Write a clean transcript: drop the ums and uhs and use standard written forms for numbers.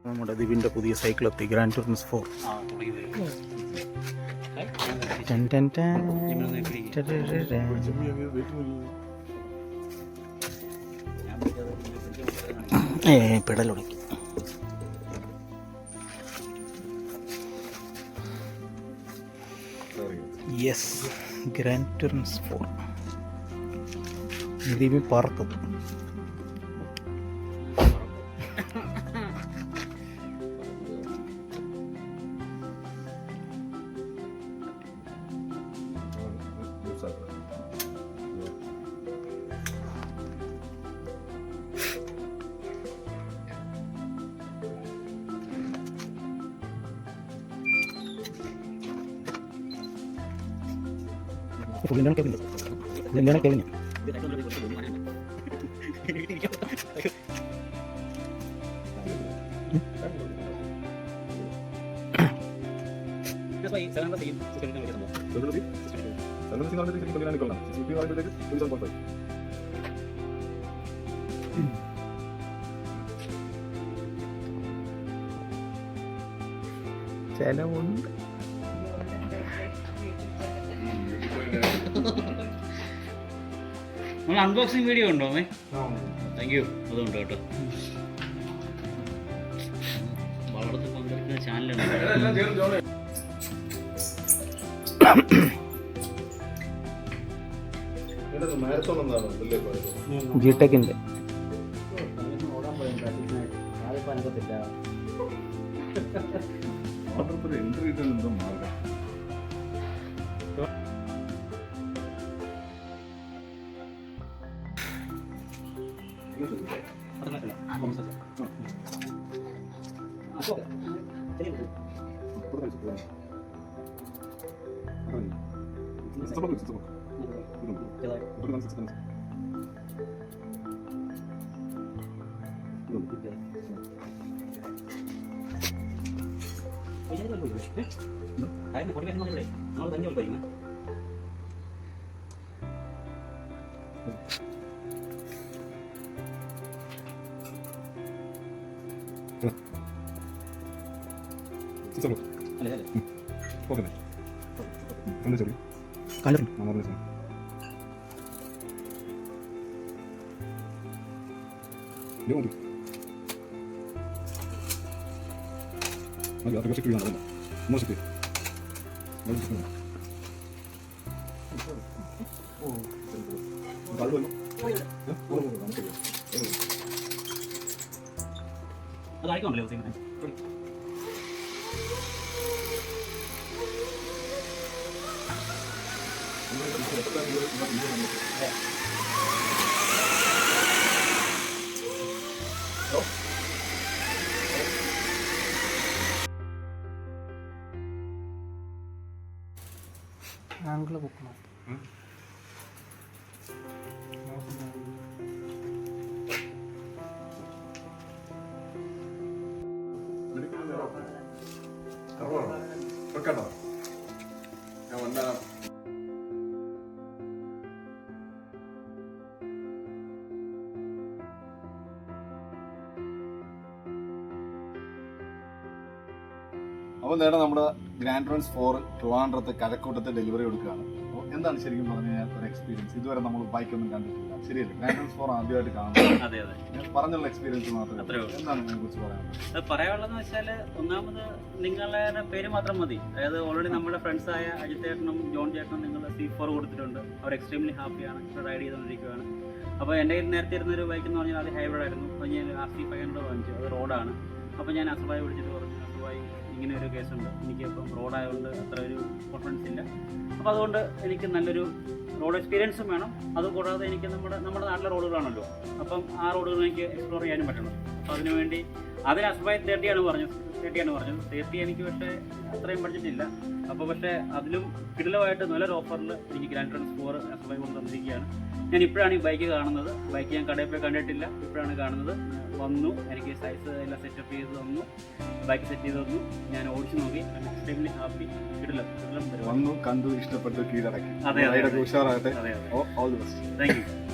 നമ്മുടെ ദിവിൻ്റെ പുതിയ സൈക്കിൾ എത്തി, ഗ്രാൻഡ് ടൂറിസ്റ്റ് 4. പെടലുടക്കി. യെസ്, ഗ്രാൻഡ് ടൂറിസ്റ്റ് 4 ദിവി പറക്കും. പുള്ളിയാണ് കേൾക്കുന്നത്. ചെലവുണ്ട്. നമ്മൾ അൺബോക്സിങ് വീഡിയോ ഉണ്ടോ? Thank you. അതുകൊണ്ട് കേട്ടോ, വളർത്ത് പങ്കെടുക്കുന്ന ചാനലുണ്ട്. ജിടെക്കിൻ്റെ അതായിക്കോണ്ടല്ലോ. ആംഗിള് പൊക്കണം. അപ്പോൾ നേരെ നമ്മുടെ ഗ്രാൻഡ് ടൂറിസ്റ്റ് 4 ട്രിവാൻഡ്രത്ത് കരക്കോട്ടത്തെ ഡെലിവറി കൊടുക്കുകയാണ്. അപ്പോൾ എന്താണ് ശരിക്കും പറഞ്ഞു കഴിഞ്ഞാൽ ഒരു എക്സ്പീരിയൻസ്? ഇതുവരെ നമ്മൾ ബൈക്കൊന്നും കണ്ടിട്ടില്ല, ശരിയല്ലേ? ഗ്രാൻഡ് ടൂറിസ്റ്റ് 4 ആദ്യമായിട്ട് കാണുന്നത്. പറഞ്ഞുള്ള എക്സ്പീരിയൻസ് മാത്രമേ. എന്താണ് ഇതിനെ കുറിച്ച് പറയാനുള്ളത്? പറയാനുള്ളതെന്ന് വെച്ചാൽ, ഒന്നാമത് നിങ്ങളുടെ പേര് മാത്രം മതി. അതായത് ഓൾറെഡി നമ്മുടെ ഫ്രണ്ട്സായ അജിത് ചേട്ടനും ജോൺ ചേട്ടനും നിങ്ങൾ C4 കൊടുത്തിട്ടുണ്ട്. അവർ എക്സ്ട്രീംലി ഹാപ്പിയാണ്, റൈഡ് ചെയ്തുകൊണ്ടിരിക്കുകയാണ്. അപ്പോൾ എൻ്റെ കയ്യിൽ നേരത്തെ ഇരുന്നൊരു ബൈക്ക് എന്ന് പറഞ്ഞാൽ അത് ഹൈബ്രിഡ് ആയിരുന്നു. അപ്പോൾ ഞാൻ RC500 വാങ്ങിച്ചു. അത് റോഡാണ്. അപ്പോൾ ഞാൻ അസുഖമായി വിളിച്ചിട്ട് പറഞ്ഞു, അസുഖമായി ഇങ്ങനെ ഒരു കേസുണ്ട്, എനിക്ക് ഇപ്പം റോഡായതുകൊണ്ട് അത്ര ഒരു കോൺഫിഡൻസ് ഇല്ല. അപ്പോൾ അതുകൊണ്ട് എനിക്ക് നല്ലൊരു റോഡ് എക്സ്പീരിയൻസും വേണം. അതുകൂടാതെ എനിക്ക് നമ്മുടെ നാട്ടിലെ റോഡുകളാണല്ലോ, അപ്പം ആ റോഡുകൾ എനിക്ക് എക്സ്പ്ലോർ ചെയ്യാനും പറ്റണം. അപ്പോൾ അതിനുവേണ്ടി അതിന് അസുഖമായി 30 പറഞ്ഞത്. 30 എനിക്ക് പക്ഷേ അത്രയും ബഡ്ജറ്റ് ഇല്ല. അപ്പോൾ പക്ഷേ അതിലും കിടിലമായിട്ട് നല്ലൊരു ഓഫറിൽ എനിക്ക് ഗ്രാൻഡ് ടൂറിസ്റ്റ് 4 അസുഖമായി കൊണ്ട് തന്നിരിക്കുകയാണ്. ഞാൻ ഇപ്പോഴാണ് ഈ ബൈക്ക് കാണുന്നത്. ബൈക്ക് ഞാൻ കടയിൽ പോയി കണ്ടിട്ടില്ല, ഇപ്പോഴാണ് കാണുന്നത്. വന്നു, എനിക്ക് സൈസ് എല്ലാം സെറ്റപ്പ് ചെയ്ത് തന്നു, ബൈക്ക് സെറ്റ് ചെയ്ത് തന്നു. ഞാൻ ഓടിച്ചു നോക്കി, എക്സ്ട്രീംലി ഹാപ്പി. കിടിലം വന്നു, കണ്ടു, ഇഷ്ടപ്പെട്ടു, കീഴടക്കി. അതെ, ഉഷാറാകട്ടെ. അതെ, all the best. Thank you.